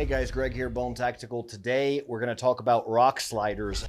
Hey guys, Greg here, Bone Tactical. Today we're going to talk about rock sliders.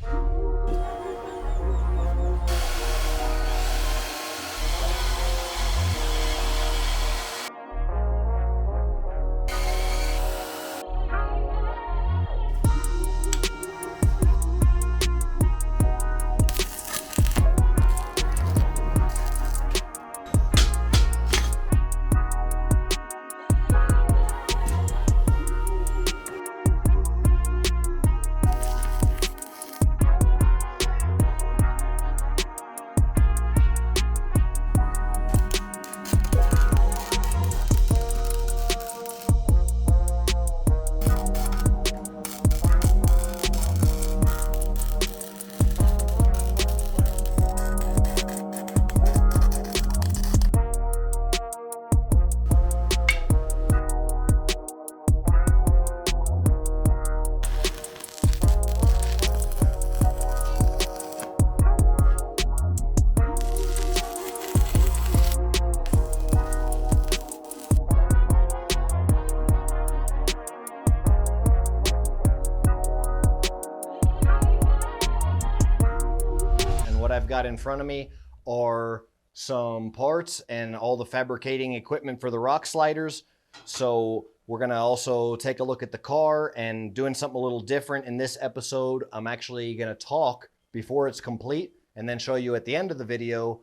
What I've got in front of me are some parts and all the fabricating equipment for the rock sliders. So we're gonna also take a look at the car and doing something a little different in this episode. I'm actually gonna talk before it's complete and then show you at the end of the video,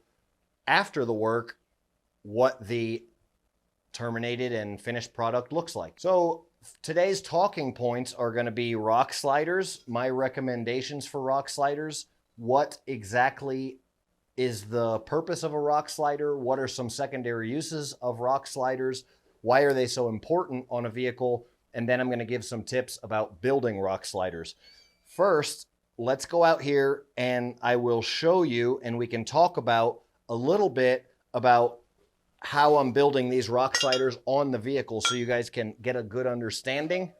after the work, what the terminated and finished product looks like. So today's talking points are gonna be rock sliders, my recommendations for rock sliders, what exactly is the purpose of a rock slider? What are some secondary uses of rock sliders? Why are they so important on a vehicle? And then I'm going to give some tips about building rock sliders. First, let's go out here and I will show you, and we can talk about a little bit about how I'm building these rock sliders on the vehicle so you guys can get a good understanding.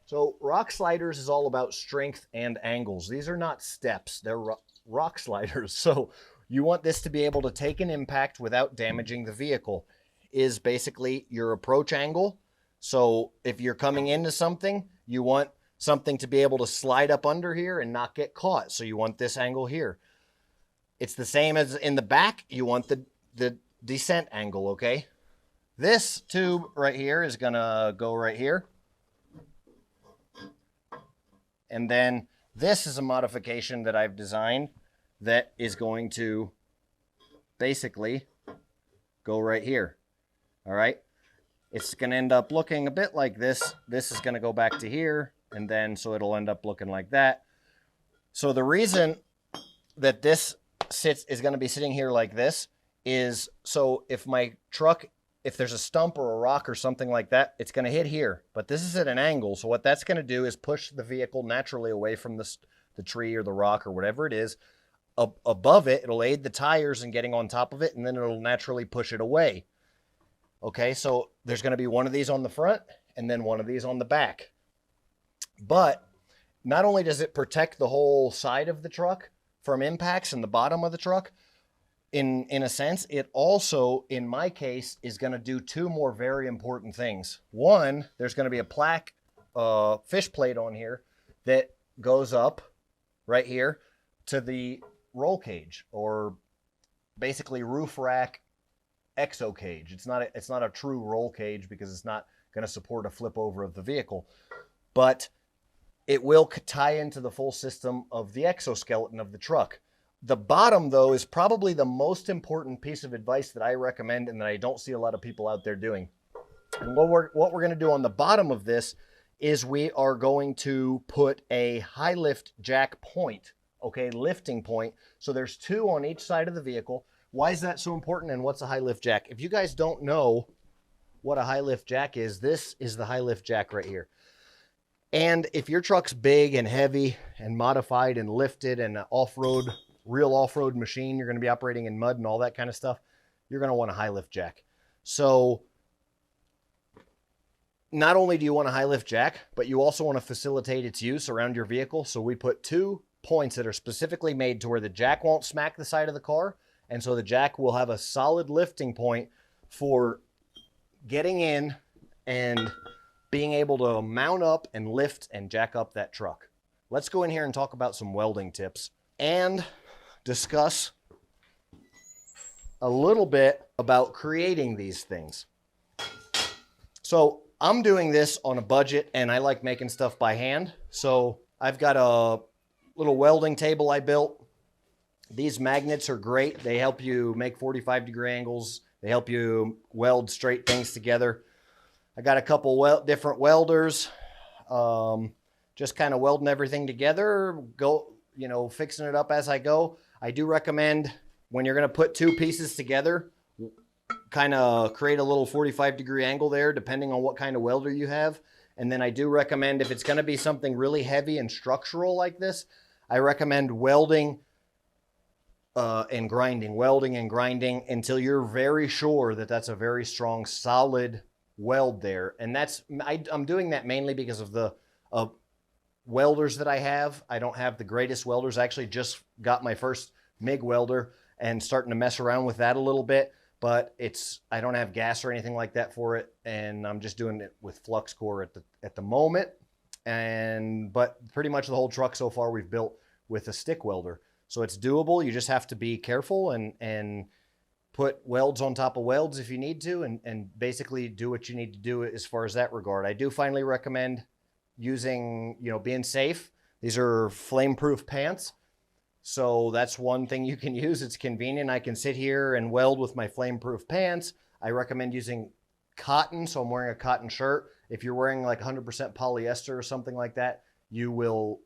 So rock sliders is all about strength and angles. These are not steps, they're rock sliders. So you want this to be able to take an impact without damaging the vehicle. Is basically your approach angle. So if you're coming into something, you want something to be able to slide up under here and not get caught. So you want this angle here. It's the same as in the back. You want the descent angle, okay? This tube right here is gonna go right here. And then this is a modification that I've designed that is going to basically go right here. All right. It's going to end up looking a bit like this. This is going to go back to here. And then so it'll end up looking like that. So the reason that this is going to be sitting here like this is so if my truck, if there's a stump or a rock or something like that, it's going to hit here. But this is at an angle. So what that's going to do is push the vehicle naturally away from the tree or the rock or whatever it is. Above it, it'll aid the tires in getting on top of it, and then it'll naturally push it away. Okay, so there's going to be one of these on the front and then one of these on the back. But not only does it protect the whole side of the truck from impacts and the bottom of the truck, in a sense, it also, in my case, is going to do two more very important things. One, there's going to be a plaque, fish plate on here that goes up right here to the roll cage, or basically roof rack exo cage. It's not a true roll cage because it's not going to support a flip over of the vehicle, but it will tie into the full system of the exoskeleton of the truck. The bottom, though, is probably the most important piece of advice that I recommend and that I don't see a lot of people out there doing. And what we're going to do on the bottom of this is we are going to put a high lift jack point, okay, lifting point. So there's two on each side of the vehicle. Why is that so important, and what's a high lift jack? If you guys don't know what a high lift jack is, this is the high lift jack right here. And if your truck's big and heavy and modified and lifted and off-road, real off-road machine, you're going to be operating in mud and all that kind of stuff, you're going to want a high lift jack. So not only do you want a high lift jack, but you also want to facilitate its use around your vehicle. So we put 2 points that are specifically made to where the jack won't smack the side of the car. And so the jack will have a solid lifting point for getting in and being able to mount up and lift and jack up that truck. Let's go in here and talk about some welding tips and discuss a little bit about creating these things. So I'm doing this on a budget and I like making stuff by hand. So I've got a little welding table I built. These magnets are great. They help you make 45-degree angles. They help you weld straight things together. I got a couple different welders, just kind of welding everything together, fixing it up as I go. I do recommend when you're going to put two pieces together, kind of create a little 45-degree angle there, depending on what kind of welder you have. And then I do recommend if it's going to be something really heavy and structural like this, I recommend welding and grinding until you're very sure that that's a very strong, solid weld there. And I'm doing that mainly because of the welders that I have. I don't have the greatest welders. I actually just got my first MIG welder and starting to mess around with that a little bit, but I don't have gas or anything like that for it, and I'm just doing it with flux core at the moment. But pretty much the whole truck so far we've built with a stick welder. So it's doable. You just have to be careful and put welds on top of welds if you need to, and basically do what you need to do as far as that regard. I do finally recommend using, being safe. These are flame-proof pants. So that's one thing you can use. It's convenient. I can sit here and weld with my flame-proof pants. I recommend using cotton. So I'm wearing a cotton shirt. If you're wearing like 100% polyester or something like that, you will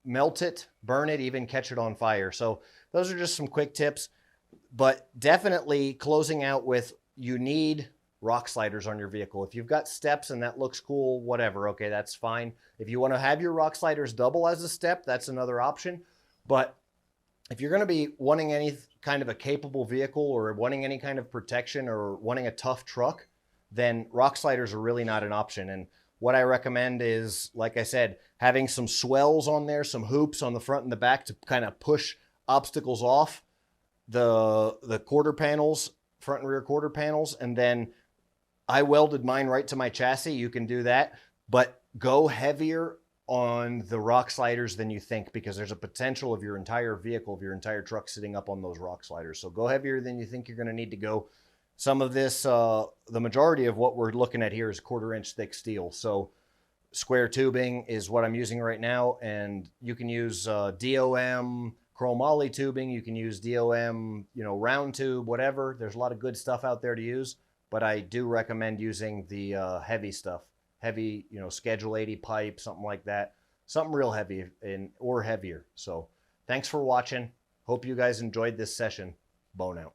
melt it, burn it, even catch it on fire. So those are just some quick tips, but definitely closing out with, you need rock sliders on your vehicle. If you've got steps and that looks cool, whatever, okay, that's fine. If you want to have your rock sliders double as a step, that's another option. But if you're going to be wanting any kind of a capable vehicle or wanting any kind of protection or wanting a tough truck, then rock sliders are really not an option. And what I recommend is, like I said, having some swells on there, some hoops on the front and the back to kind of push obstacles off the quarter panels, front and rear quarter panels. And then I welded mine right to my chassis. You can do that, but go heavier on the rock sliders than you think, because there's a potential of your entire vehicle, of your entire truck sitting up on those rock sliders. So go heavier than you think you're going to need to go. Some of this, the majority of what we're looking at here is 1/4-inch thick steel. So square tubing is what I'm using right now. And you can use DOM chromoly tubing. You can use DOM, round tube, whatever. There's a lot of good stuff out there to use, but I do recommend using the heavy stuff. Heavy, Schedule 80 pipe, something like that. Something real heavy or heavier. So thanks for watching. Hope you guys enjoyed this session. Bone out.